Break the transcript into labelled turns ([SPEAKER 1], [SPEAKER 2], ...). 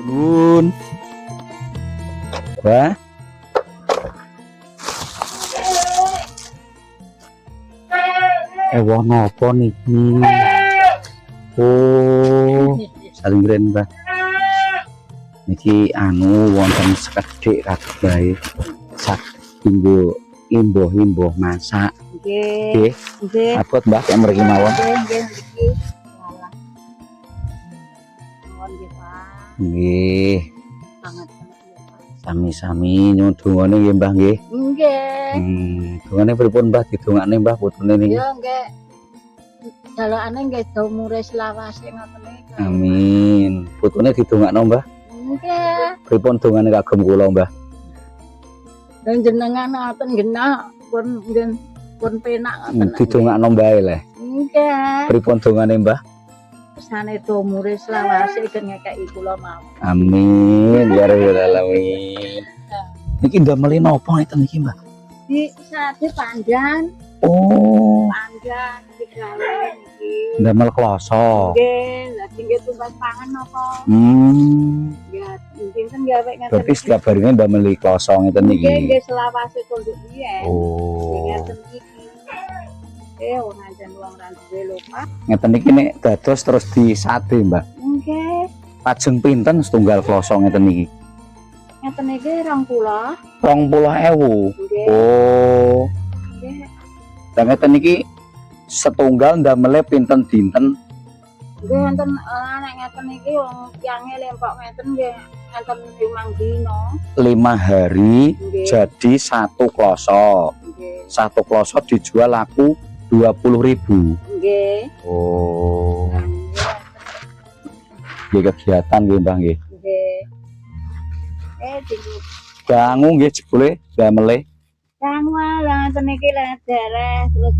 [SPEAKER 1] Nun. Wah. Wong apa niki? Oh, saling keren, Mbak. Niki anu wonten sekedhik kabeh. Sak imbuh masak. Nggih. Nggih. Abot Mbak nek mriki mawon. Nggih, nggih. Nggih. Sami-sami nyuwun dongane nggih Mbah nggih. Nggih. Dongane pripun Mbah didongakne Mbah putune niki?
[SPEAKER 2] Ya nggih. Dalokane nggih do umure selawase ngoten niku.
[SPEAKER 1] Amin. Putune didongakno Mbah?
[SPEAKER 2] Nggih.
[SPEAKER 1] Pripun dongane kagem kula Mbah?
[SPEAKER 2] Dan jenengan ngoten genah pun nggih pun penak ngoten.
[SPEAKER 1] Didongakno bae le.
[SPEAKER 2] Nggih.
[SPEAKER 1] Pripun dongane Mbah?
[SPEAKER 2] Pesane do umure selawase gen ngekeki kula mawon.
[SPEAKER 1] Amin ya rabbal alamin. Niki ndamel napa ngeten niki Mbah?
[SPEAKER 2] Di sate pandan.
[SPEAKER 1] Oh.
[SPEAKER 2] Pandan digawe niki.
[SPEAKER 1] Ndamel kloso.
[SPEAKER 2] Nggih, lagi nggih tumbas pangan napa? Ya, dinten gawe ngeten.
[SPEAKER 1] Berarti setiap harinya ndamel kloso ngeten niki.
[SPEAKER 2] Nggih, selawase konduk biyen.
[SPEAKER 1] Oh.
[SPEAKER 2] Ngeten iki. Wong ajen wong ra duwe lho, Pak.
[SPEAKER 1] Ngeten niki nek dados terus disate, Mbak.
[SPEAKER 2] Nggih.
[SPEAKER 1] Lajeng pinten setunggal kloso ngeten niki?
[SPEAKER 2] Ngeten iki 20.
[SPEAKER 1] 20.000.
[SPEAKER 2] Nggih.
[SPEAKER 1] Oh.
[SPEAKER 2] Nggih.
[SPEAKER 1] Dan ngeten niki setunggal ndamele pinten dinten?
[SPEAKER 2] Nggih enten nek ngeten iki wong tiange lempok ngeten nggih ngenten 5 dina.
[SPEAKER 1] 5 hari jadi 1 kloso.
[SPEAKER 2] Nggih.
[SPEAKER 1] 1 kloso dijual laku 20.000.
[SPEAKER 2] Nggih.
[SPEAKER 1] Oh. Nggih kegiatan nggih Mbah nggih.
[SPEAKER 2] Nggih. Dinggo
[SPEAKER 1] Dangu nggih jebule damele.
[SPEAKER 2] dangu lah ngeten iki lah dereh terus